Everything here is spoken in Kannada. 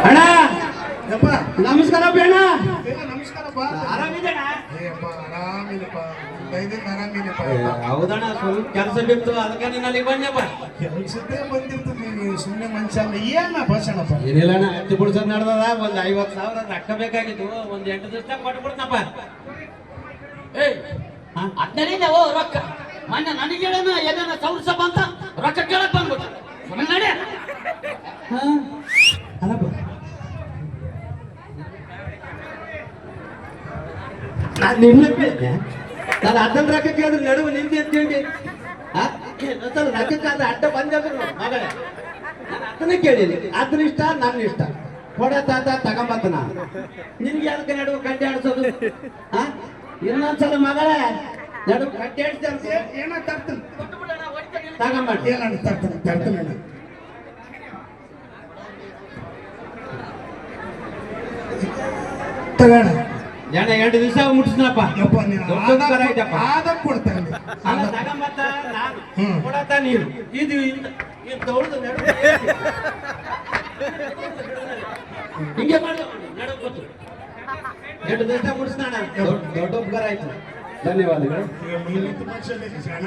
ಅಣ್ಣ ಯಪ್ಪ ನಮಸ್ಕಾರ ಬೇಣ ನಮಸ್ಕಾರಪ್ಪ. ಆರಾಮಿದಣ್ಣ? ಏಪ್ಪ ಆರಾಮಿಲ್ಲಪ್ಪ, ದಯದಿಂದ ಆರಾಮಿಲ್ಲಪ್ಪ. ಹೌದಣ್ಣ, ಸ್ವಲ್ಪ ಕೆಲಸ ಬಿತ್ತು, ಅದಕ್ಕೆ ನಿನ್ನಲ್ಲಿ ಬಂದಪ್ಪ. ಕೆಲ್ಸದ್ದೇ ಬಂದಿರ್ತೀನಿ, ನೀವು ಸುಮ್ಮನೆ ಮನುಷ್ಯ ಅಲ್ಲ. ಏನ ಭಾಷಣಪ್ಪ? ಏನಿಲ್ಲಣ್ಣ, ಹತ್ತಿ ಬಿಡ್ಸೋದು ನಡೆದದ. ಒಂದು 50,000 ರೊಕ್ಕ ಬೇಕಾಗಿತ್ತು, ಒಂದು 8 ದಿವಸ ಕೊಟ್ಬಿಡ್ತಪ್ಪ. ಹದಿನೈದು ರೊಕ್ಕ ಮೊನ್ನೆ ನನಗೆ ಹೇಳೋಣ ಏನೇನ ಸೌರ್ಸ ಬಂತ ರೊಕ್ಕ ಕೇಳಕ್ ಬಂದ್ಬಿಟ್ಟು ಸುಮ್ಮನೆ ನಡೆ. ಅಲ್ಲಪ್ಪ, ನಾನು ನಿನ್ನ ಕೇಳಿದ್ದೆ. ನಾನು ಅದನ್ನ ರೊಕ್ಕ ಕೇಳಿದ್ರೆ ನಡುವೆ ನಿಂದೆ ಅಂತ ಹೇಳಿ ರೊಕ್ಕಕ್ಕಾದ್ರೆ ಅಡ್ಡ ಬಂದ್ರು ಮಗಳೇ. ನಾನು ಅದನ್ನ ಕೇಳಿನಿ, ಅದ್ರ ಇಷ್ಟ ನನ್ನ ಇಷ್ಟ. ಕೊಡೆ ತಾತ ತಗೊಂಬತ್ತ ನಾನು ನಿನ್ಗೆ ಅದಕ್ಕೆ ನಡುವೆ ಕಡ್ಡಿ ಆಡ್ಸೋದು. ಇನ್ನೊಂದ್ಸಲ ಮಗಳೇ ನಡುವೆ ಕಡ್ಡಿ ಆಡ್ಸ್ದೆ ಏನ ತರ್ತೀನಿ ತಗೊಂಬಟ್ಟಿ. ಏನಣ್ಣ ತರ್ತೀನಿ ಅಣ್ಣ. ತಗೋಣ ಜನ 2 ದಿವಸ ಮುಟ್ಟಿಸ್ನಪ್ಪ. ಯಪ್ಪ, ನೀನು ದೊಡ್ಡ ಉಪಕಾರ ಆಯ್ತಪ್ಪ. ಆದ ಕೊಡ್ತೇನೆ. ಅಲ್ಲ, ತಗೊಂಬತ್ತ ನಾನು ಕೊಡತ್ತ ನೀನು ಇದು ದೌಡ್ದು ನಡುವೆ ಹಿಂಗೆ ಮಾಡು, ನಡುವೆ ಗೊತ್ತು. 2 ದಿವಸ ಮುಟ್ಟಿಸ್ನಾಣ, ದೊಡ್ಡ ಉಪಕಾರ ಆಯ್ತು. ಧನ್ಯವಾದಗಳು. ಈಗ 3 ಮನುಷ್ಯ ಬೇಕು ಅಣ್ಣ.